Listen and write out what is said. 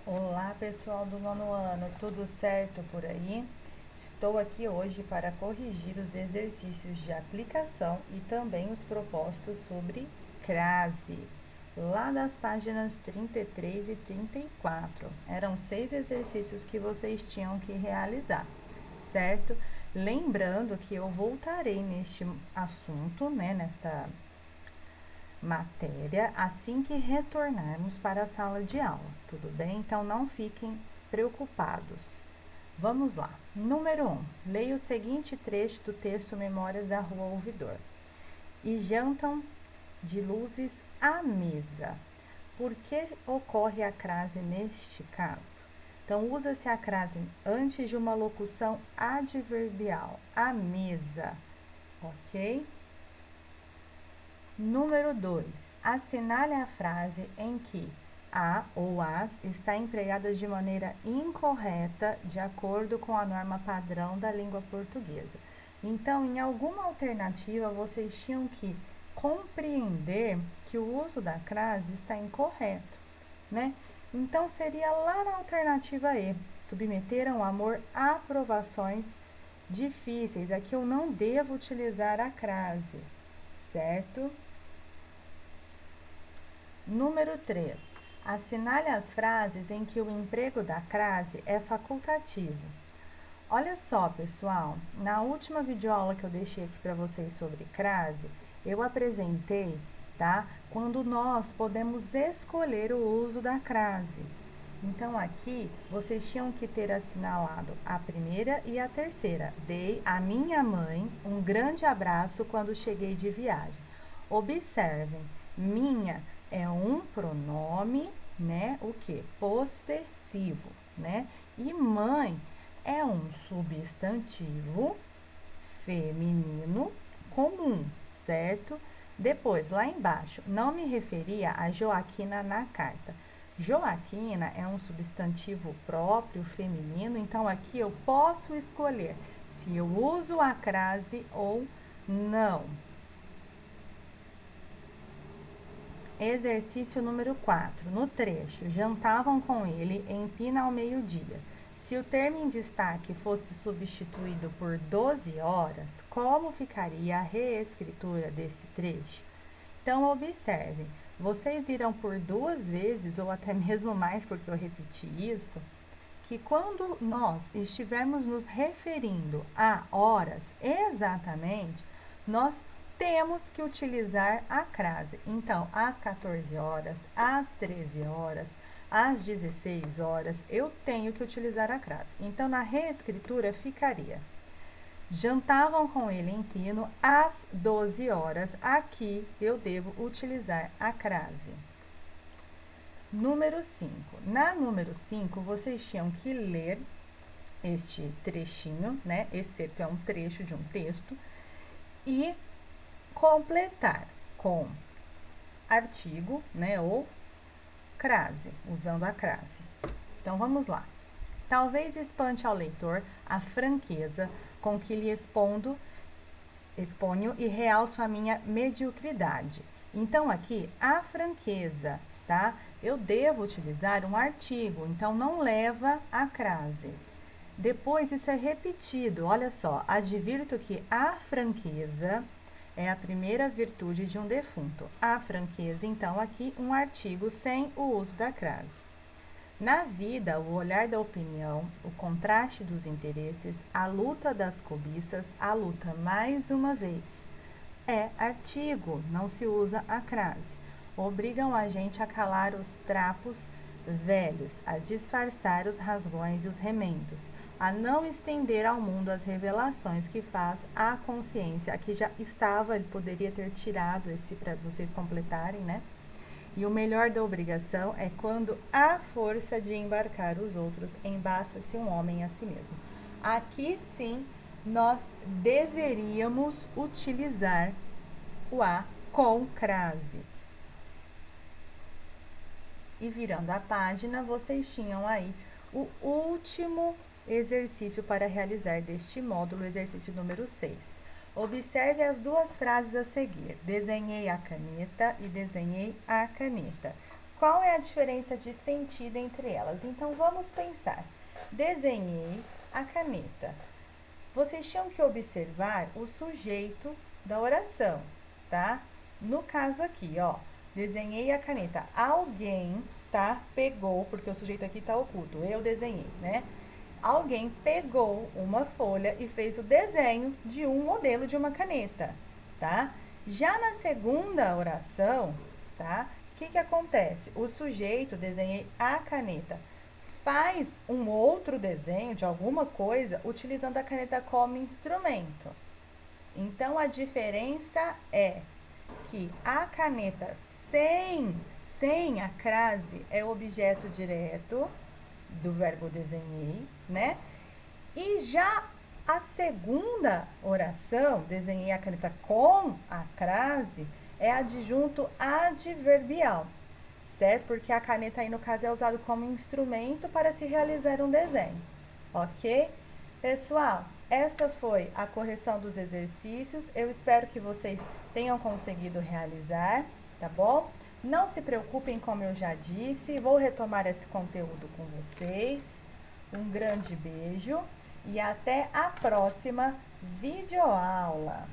Olá pessoal do nono ano, tudo certo por aí? Estou aqui hoje para corrigir os exercícios de aplicação e também os propostos sobre crase, lá das páginas 33 e 34. Eram 6 exercícios que vocês tinham que realizar, certo? Lembrando que eu voltarei neste assunto, nesta matéria assim que retornarmos para a sala de aula, tudo bem? Então não fiquem preocupados. Vamos lá. Número 1. Leia o seguinte trecho do texto Memórias da Rua Ouvidor. E jantam de luzes à mesa. Por que ocorre a crase neste caso? Então, usa-se a crase antes de uma locução adverbial, à mesa, ok? Número 2. Assinale a frase em que a ou as está empregada de maneira incorreta de acordo com a norma padrão da língua portuguesa. Então, em alguma alternativa, vocês tinham que compreender que o uso da crase está incorreto, né? Então, seria lá na alternativa E, submeteram o amor a provações difíceis. Aqui eu não devo utilizar a crase, certo? Número 3. Assinale as frases em que o emprego da crase é facultativo. Olha só, pessoal, na última videoaula que eu deixei aqui para vocês sobre crase, eu apresentei, tá? Quando nós podemos escolher o uso da crase. Então, aqui, vocês tinham que ter assinalado a primeira e a terceira. Dei à minha mãe um grande abraço quando cheguei de viagem. Observem, minha é um pronome, né? O que? Possessivo, né? E mãe é um substantivo feminino comum, certo? Depois, lá embaixo, não me referia a Joaquina na carta. Joaquina é um substantivo próprio feminino, então aqui eu posso escolher se eu uso a crase ou não. Exercício número 4. No trecho, jantavam com ele em Pina ao meio-dia. Se o termo em destaque fosse substituído por 12 horas, como ficaria a reescritura desse trecho? Então, observem, vocês irão por 2 vezes, ou até mesmo mais, porque eu repeti isso, que quando nós estivermos nos referindo a horas exatamente, nós temos que utilizar a crase. Então, às 14 horas, às 13 horas, às 16 horas, eu tenho que utilizar a crase. Então, na reescritura ficaria: jantavam com ele em Pino às 12 horas. Aqui eu devo utilizar a crase. Número 5. Na número 5, vocês tinham que ler este trechinho, né? Excerto é um trecho de um texto, e completar com artigo, né? Ou crase, usando a crase. Então, vamos lá. Talvez espante ao leitor a franqueza com que lhe exponho e realço a minha mediocridade. Então, aqui, a franqueza, tá? Eu devo utilizar um artigo, então não leva a crase. Depois, isso é repetido, olha só, advirto que a franqueza é a primeira virtude de um defunto. A franqueza, então, aqui, um artigo sem o uso da crase. Na vida, o olhar da opinião, o contraste dos interesses, a luta das cobiças, a luta mais uma vez. É artigo, não se usa a crase. Obrigam a gente a calar os trapos velhos, a disfarçar os rasgões e os remendos, a não estender ao mundo as revelações que faz a consciência. Aqui já estava, ele poderia ter tirado esse para vocês completarem, né? E o melhor da obrigação é quando há força de embarcar os outros, embaça-se um homem a si mesmo. Aqui sim, nós deveríamos utilizar o a com crase. E virando a página, vocês tinham aí o último exercício para realizar deste módulo, exercício número 6. Observe as 2 frases a seguir. Desenhei a caneta e desenhei a caneta. qual é a diferença de sentido entre elas? Então, vamos pensar. Desenhei a caneta. Vocês tinham que observar o sujeito da oração, tá? No caso aqui, ó, desenhei a caneta. Alguém, tá? Pegou, porque o sujeito aqui tá oculto. Eu desenhei, né? Alguém pegou uma folha e fez o desenho de um modelo de uma caneta, tá? Já na segunda oração, tá? O que acontece? O sujeito, desenhei a caneta, faz um outro desenho de alguma coisa utilizando a caneta como instrumento. Então, a diferença é que a caneta sem a crase é o objeto direto do verbo desenhei, né? E já a segunda oração, desenhei a caneta com a crase, é adjunto adverbial, certo? Porque a caneta aí no caso é usado como instrumento para se realizar um desenho, ok? Pessoal, essa foi a correção dos exercícios. Eu espero que vocês tenham conseguido realizar, tá bom? Não se preocupem, como eu já disse, vou retomar esse conteúdo com vocês. Um grande beijo e até a próxima videoaula.